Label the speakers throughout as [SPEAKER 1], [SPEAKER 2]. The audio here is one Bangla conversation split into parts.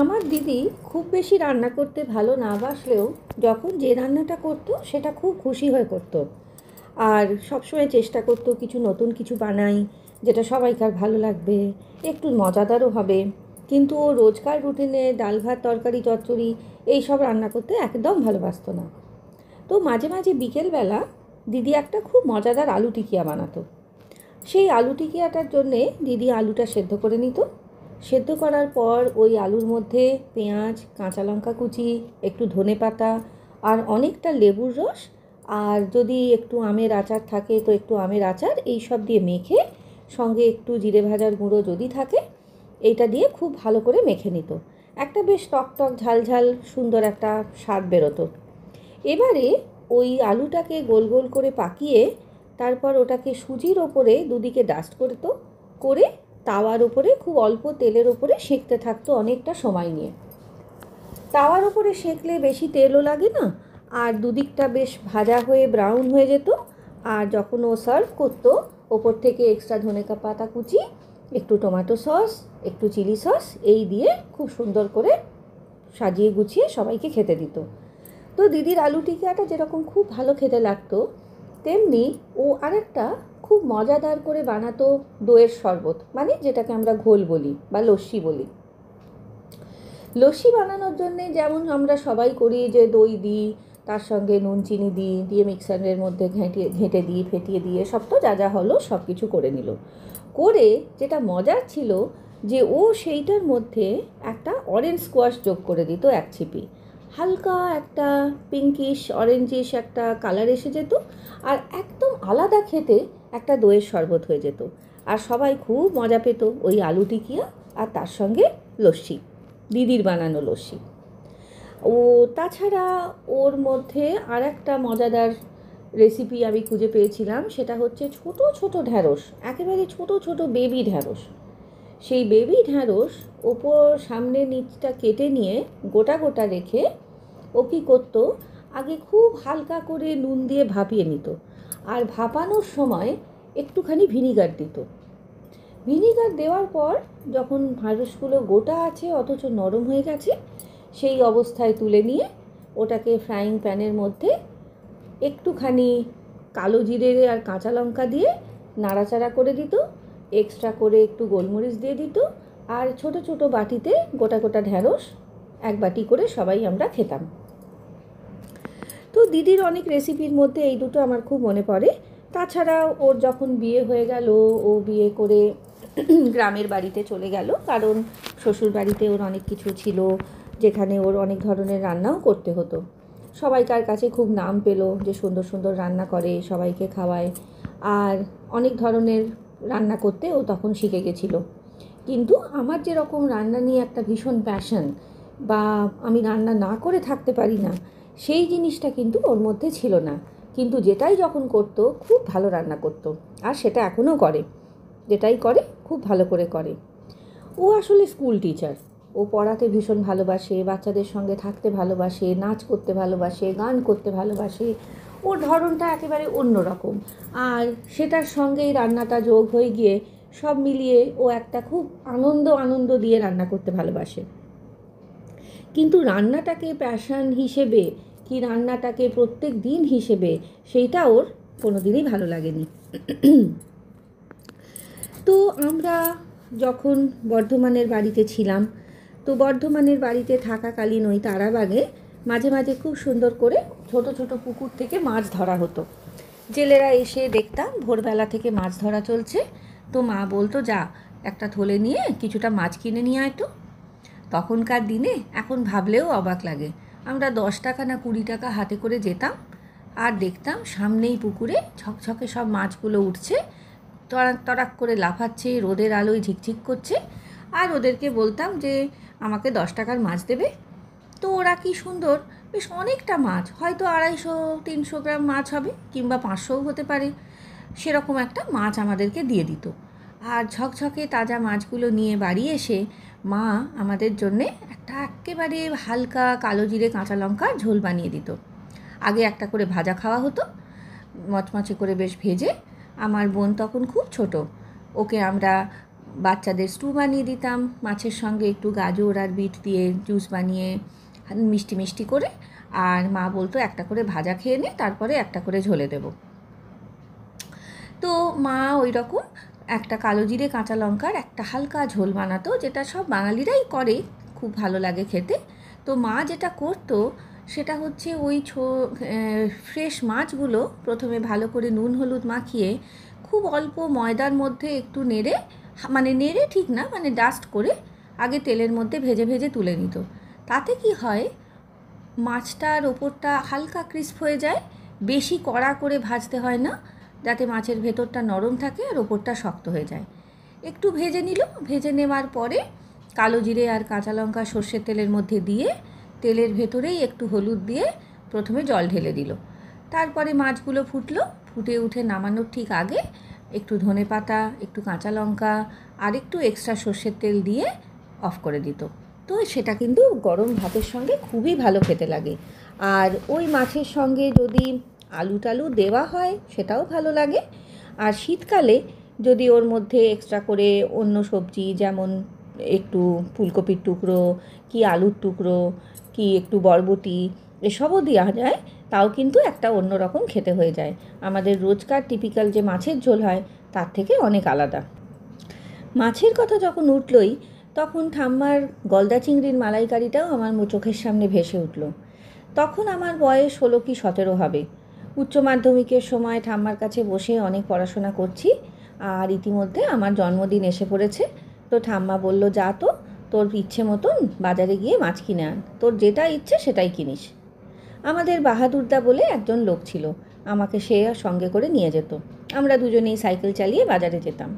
[SPEAKER 1] আমার দিদি খুব বেশি রান্না করতে ভালো না বাসলেও যখন যে রান্নাটা করতো সেটা খুব খুশি হয়ে করতো। আর সবসময় চেষ্টা করতো কিছু নতুন কিছু বানাই, যেটা সবাইকার ভালো লাগবে, একটু মজাদারও হবে। কিন্তু ও রোজকার রুটিনে ডাল ভাত তরকারি চচ্চড়ি এইসব রান্না করতে একদম ভালোবাসতো না। তো মাঝে মাঝে বিকেলবেলা দিদি একটা খুব মজাদার আলু টিকিয়া বানাতো। সেই আলু টিকিয়াটার জন্যে দিদি আলুটা সেদ্ধ করে নিত। সেদ্ধ করার পর ওই আলুর মধ্যে পেঁয়াজ, কাঁচা লঙ্কা কুচি, একটু ধনেপাতা আর অনেকটা লেবুর রস, আর যদি একটু আমের আচার থাকে তো একটু আমের আচার, এই সব দিয়ে মেখে, সঙ্গে একটু জিরে ভাজার গুঁড়ো যদি থাকে, এইটা দিয়ে খুব ভালো করে মেখে নিত। একটা বেশ টক টক ঝাল ঝাল সুন্দর একটা স্বাদ বেরোতো। এবারে ওই আলুটাকে গোল গোল করে পাকিয়ে তারপর ওটাকে সুজির ওপরে দুদিকে ডাস্ট করতো, করে তাওয়ার ওপরে খুব অল্প তেলের ওপরে সেঁকতে থাকতো অনেকটা সময় নিয়ে। তাওয়ার ওপরে সেঁকলে বেশি তেলও লাগে না, আর দুদিকটা বেশ ভাজা হয়ে ব্রাউন হয়ে যেত। আর যখন ও সার্ভ করতো, ওপর থেকে এক্সট্রা ধনে পাতা কুচি, একটু টমেটো সস, একটু চিলি সস এই দিয়ে খুব সুন্দর করে সাজিয়ে গুছিয়ে সবাইকে খেতে দিত। তো দিদির আলু টিকিয়াটা যেরকম খুব ভালো খেতে লাগতো, তেমনি ও আরেকটা খুব মজাদার করে বানাতো দইয়ের শরবত, মানে যেটাকে আমরা ঘোল বলি বা লস্যি বলি। লস্যি বানানোর জন্যে যেমন আমরা সবাই করি, যে দই দিই, তার সঙ্গে নুন চিনি দিই, দিয়ে মিক্সারের মধ্যে ঘেঁটে দিই, ফেটিয়ে দিয়ে সব তো যা যা হলো সব কিছু করে নিল। করে যেটা মজার ছিল যে ও সেইটার মধ্যে একটা অরেঞ্জ স্কোয়াশ যোগ করে দিত, এক ছিপি। হালকা একটা পিঙ্কিশ অরেঞ্জিশ একটা কালার এসে যেত, আর একদম আলাদা খেতে একটা দইয়ের শরবত হয়ে যেত। আর সবাই খুব মজা পেত ওই আলু টিকিয়া আর তার সঙ্গে লস্যি, দিদির বানানো লস্যি। ও তাছাড়া ওর মধ্যে আর একটা মজাদার রেসিপি আমি খুঁজে পেয়েছিলাম, সেটা হচ্ছে ছোট ছোট ঢ্যাঁড়স, একেবারে ছোট ছোট বেবি ঢ্যাঁড়স। সেই বেবি ঢ্যাঁড়স ওপর সামনে নিচটা কেটে নিয়ে গোটা গোটা রেখে ও কী করতো, আগে খুব হালকা করে নুন দিয়ে ভাপিয়ে নিত, আর ভাপানোর সময় একটুখানি ভিনিগার দিত। ভিনিগার দেওয়ার পর যখন ঢ্যাঁড়সগুলো গোটা আছে অথচ নরম হয়ে গেছে, সেই অবস্থায় তুলে নিয়ে ওটাকে ফ্রাইং প্যানের মধ্যে একটুখানি কালো জিরে আর কাঁচা লঙ্কা দিয়ে নাড়াচাড়া করে দিত, এক্সট্রা করে একটু গোলমরিচ দিয়ে দিত, আর ছোট ছোট বাটিতে গোটা গোটা ঢ্যাঁড়স এক বাটি করে সবাই আমরা খেতাম। তো দিদির অনেক রেসিপির মধ্যে এই দুটো আমার খুব মনে পড়ে। তাছাড়া ওর যখন বিয়ে হয়ে গেল, ও বিয়ে করে গ্রামের বাড়িতে চলে গেল, কারণ শ্বশুর বাড়িতে ওর অনেক কিছু ছিল, যেখানে ওর অনেক ধরনের রান্নাও করতে হতো। সবাইকার কাছে খুব নাম পেল যে সুন্দর সুন্দর রান্না করে, সবাইকে খাওয়ায়, আর অনেক ধরনের রান্না করতে ও তখন শিখে গেছিলো। কিন্তু আমার যেরকম রান্না নিয়ে একটা ভীষণ প্যাশন, বা আমি রান্না না করে থাকতে পারি না, সেই জিনিসটা কিন্তু ওর মধ্যে ছিল না। কিন্তু যেটাই যখন করতো খুব ভালো রান্না করতো, আর সেটা এখনও করে, যেটাই করে খুব ভালো করে করে। ও আসলে স্কুল টিচার। ও পড়াতে ভীষণ ভালোবাসে, বাচ্চাদের সঙ্গে থাকতে ভালোবাসে, নাচ করতে ভালোবাসে, গান করতে ভালোবাসে। ওর ধরনটা একেবারে অন্যরকম, আর সেটার সঙ্গেই রান্নাটা যোগ হয়ে গিয়ে সব মিলিয়ে ও একটা খুব আনন্দ আনন্দ দিয়ে রান্না করতে ভালোবাসে। কিন্তু রান্নাটাকে প্যাশন হিসেবে কি রান্নাটাকে প্রত্যেক দিন হিসেবে, সেইটা ওর কোনো দিনই ভালো লাগেনি। তো আমরা যখন বর্ধমানের বাড়িতে ছিলাম, তো বর্ধমানের বাড়িতে থাকাকালীন ওই তারাবাগে মাঝে মাঝে খুব সুন্দর করে ছোট ছোট পুকুর থেকে মাছ ধরা হতো। জেলেরা এসে দেখতাম ভোরবেলা থেকে মাছ ধরা চলছে, তো মা বলতো, যা একটা থলে নিয়ে কিছুটা মাছ কিনে নিয়ে আয় তো। তখনকার দিনে এখন ভাবলেও অবাক লাগে, আমরা 10 টাকা না 20 টাকা হাতে করে যেতাম, আর দেখতাম সামনেই পুকুরে ছকছকে সব মাছগুলো উঠছে, তরাক তরাক করে লাফাচ্ছে, রোদের আলোয় ঝিকঝিক করছে, আর ওদেরকে বলতাম যে আমাকে 10 টাকার মাছ দেবে। তো ওরা কি সুন্দর, বেশ অনেকটা মাছ, হয়তো 250-300 গ্রাম মাছ হবে, কিংবা 500ও হতে পারে, সেরকম একটা মাছ আমাদেরকে দিয়ে দিত। আর ঝকঝকে তাজা মাছগুলো নিয়ে বাড়ি এসে মা আমাদের জন্যে একটা একেবারে হালকা কালো জিরে কাঁচা লঙ্কার ঝোল বানিয়ে দিত। আগে একটা করে ভাজা খাওয়া হতো, মচমচে করে বেশ ভেজে। আমার বোন তখন খুব ছোট, ওকে আমরা বাচ্চাদের স্টু বানিয়ে দিতাম মাছের সঙ্গে, একটু গাজর আর বিট দিয়ে জুস বানিয়ে মিষ্টি মিষ্টি করে। আর মা বলতো একটা করে ভাজা খেয়ে নে, তারপরে একটা করে ঝোলে দেবো। তো মা ওই রকম একটা কালো জিরে কাঁচা লঙ্কার একটা হালকা ঝোল বানাতো, যেটা সব বাঙালিরাই করে, খুব ভালো লাগে খেতে। তো মা যেটা করতো সেটা হচ্ছে ওই ফ্রেশ মাছগুলো প্রথমে ভালো করে নুন হলুদ মাখিয়ে খুব অল্প ময়দার মধ্যে একটু নেড়ে, মানে নেড়ে ঠিক না, মানে ডাস্ট করে আগে তেলের মধ্যে ভেজে ভেজে তুলে নিত। তাতে কি হয়, মাছটার ওপরটা হালকা ক্রিস্প হয়ে যায়, বেশি কড়া করে ভাজতে হয় না, যাতে মাছের ভেতরটা নরম থাকে আর ওপরটা শক্ত হয়ে যায়। একটু ভেজে নিল, ভেজে নেওয়ার পরে কালো জিরে আর কাঁচা লঙ্কা সর্ষের তেলের মধ্যে দিয়ে তেলের ভেতরেই একটু হলুদ দিয়ে প্রথমে জল ঢেলে দিল। তারপরে মাছগুলো ফুটলো, ফুটে উঠে নামানোর ঠিক আগে একটু ধনেপাতা, একটু কাঁচা লঙ্কা আর একটু এক্সট্রা সর্ষের তেল দিয়ে অফ করে দিত। তো সেটা কিন্তু গরম ভাতের সঙ্গে খুবই ভালো খেতে লাগে। আর ওই মাছের সঙ্গে যদি আলু টালু দেওয়া হয় সেটাও ভালো লাগে। আর শীতকালে যদি ওর মধ্যে এক্সট্রা করে অন্য সবজি, যেমন একটু ফুলকপির টুকরো কি আলুর টুকরো কি একটু বরবটি এসবও দেওয়া যায়, তাও কিন্তু একটা অন্য রকম খেতে হয়ে যায়। আমাদের রোজকার টিপিক্যাল যে মাছের ঝোল হয় তার থেকে অনেক আলাদা। মাছের কথা যখন উঠলই, তখন ঠাম্মার গলদা চিংড়ির মালাইকারিটাও আমার চোখের সামনে ভেসে উঠল। তখন আমার বয়স 16 কি 17 হবে। উচ্চ মাধ্যমিকের সময় ঠাম্মার কাছে বসে অনেক পড়াশোনা করছি, আর ইতিমধ্যে আমার জন্মদিন এসে পড়েছে। তো ঠাম্মা বলল, যা তো, তোর ইচ্ছে মতন বাজারে গিয়ে মাছ কিনে আন, তোর যেটা ইচ্ছে সেটাই কিনিস। আমাদের বাহাদুরদা বলে একজন লোক ছিল, আমাকে সে সঙ্গে করে নিয়ে যেত। আমরা দুজনেই সাইকেল চালিয়ে বাজারে যেতাম।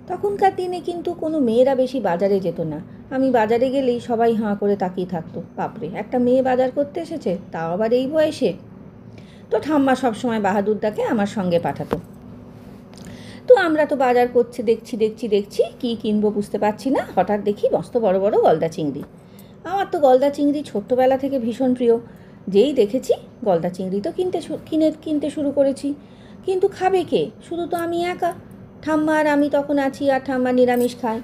[SPEAKER 1] তখনকার দিনে কিন্তু কোনো মেয়েরা বেশি বাজারে যেত না। আমি বাজারে গেলেই সবাই হাঁ করে তাকিয়ে থাকতো, বাপরে একটা মেয়ে বাজার করতে এসেছে, তাও আবার এই বয়সে। তো ঠাম্মা সবসময় বাহাদুরদাকে আমার সঙ্গে পাঠাতো। তো আমরা তো বাজার করছে, দেখছি কী কিনবো বুঝতে পারছি না, হঠাৎ দেখি মস্ত বড় বড় গলদা চিংড়ি। আমার তো গলদা চিংড়ি ছোট্টবেলা থেকে ভীষণ প্রিয়। যেই দেখেছি গলদা চিংড়ি তো কিনতে শুরু করেছি। কিন্তু খাবে কে? শুধু তো আমি একা। ঠাম্মা আর আমি তখন আছি, আর ঠাম্মা নিরামিষ খায়।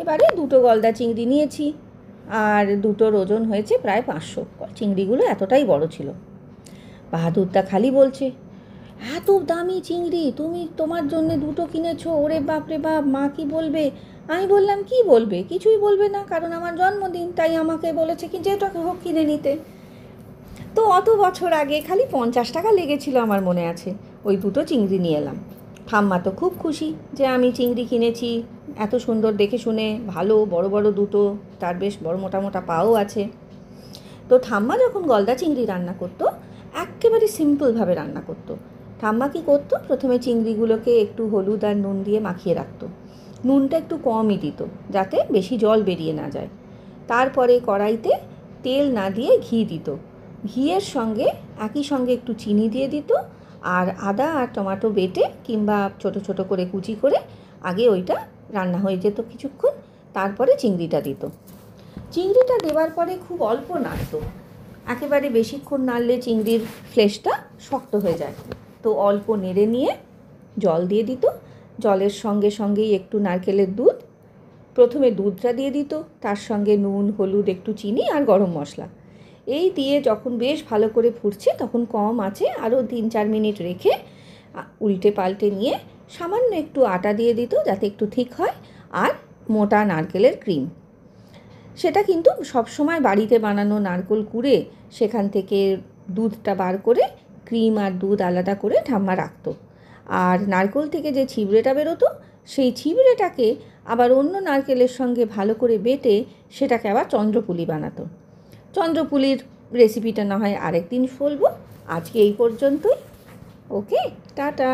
[SPEAKER 1] এবারে 2টো গলদা চিংড়ি নিয়েছি, আর দুটোর ওজন হয়েছে প্রায় 500। চিংড়িগুলো এতটাই বড় ছিল। বাহাদুরদা খালি বলছে, এত দামি চিংড়ি তুমি তোমার জন্যে 2টো কিনেছো, ওরে বাপরে বাপ, মা কি বলবে? আমি বললাম, কি বলবে? কিছুই বলবে না, কারণ আমার জন্মদিন, তাই আমাকে বলেছে কি যেটাকে হোক কিনে নিতে। তো অত বছর আগে খালি 50 টাকা লেগেছিল আমার মনে আছে, ওই 2টো চিংড়ি নিয়ে এলাম। ঠাম্মা তো খুব খুশি যে আমি চিংড়ি কিনেছি, এত সুন্দর দেখে শুনে, ভালো বড় বড় 2টো, তার বেশ বড় মোটা মোটা পাও আছে। তো ঠাম্মা যখন গলদা চিংড়ি রান্না করতো, একেবারে সিম্পলভাবে রান্না করতো। ঠাম্মা কী করতো, প্রথমে চিংড়িগুলোকে একটু হলুদ আর নুন দিয়ে মাখিয়ে রাখতো। নুনটা একটু কমই দিত, যাতে বেশি জল বেরিয়ে না যায়। তারপরে কড়াইতে তেল না দিয়ে ঘি দিত। ঘিয়ের সঙ্গে একই সঙ্গে একটু চিনি দিয়ে দিত, আর আদা আর টমেটো বেটে কিংবা ছোট ছোট করে কুচি করে আগে ওইটা রান্না হয়ে যেত কিছুক্ষণ, তারপরে চিংড়িটা দিত। চিংড়িটা দেওয়ার পরে খুব অল্প নাড়তো, একেবারে বেশিক্ষণ নাড়লে চিংড়ির ফ্লেশটা শক্ত হয়ে যায়। তো অল্প নেড়ে নিয়ে জল দিয়ে দিত। জলের সঙ্গে সঙ্গেই একটু নারকেলের দুধ, প্রথমে দুধটা দিয়ে দিত, তার সঙ্গে নুন হলুদ একটু চিনি আর গরম মশলা, এই দিয়ে যখন বেশ ভালো করে ফুটছে, তখন কম আঁচে আরও 3-4 মিনিট রেখে উল্টে পাল্টে নিয়ে সামান্য একটু আটা দিয়ে দিত, যাতে একটু ঠিক হয়, আর মোটা নারকেলের ক্রিম। সেটা কিন্তু সবসময় বাড়িতে বানানো নারকেল কুড়ে সেখান থেকে দুধটা বার করে ক্রিম আর দুধ আলাদা করে ঠাম্মা রাখতো। আর নারকেল থেকে যে ছিবড়েটা বেরোতো, সেই ছিবড়েটাকে আবার অন্য নারকেলের সঙ্গে ভালো করে বেটে সেটাকে আবার চন্দ্রপুলি বানাতো। চন্দ্রপুলির রেসিপিটা না হয় আরেকদিন বলবো, আজকে এই পর্যন্তই। ওকে, টাটা।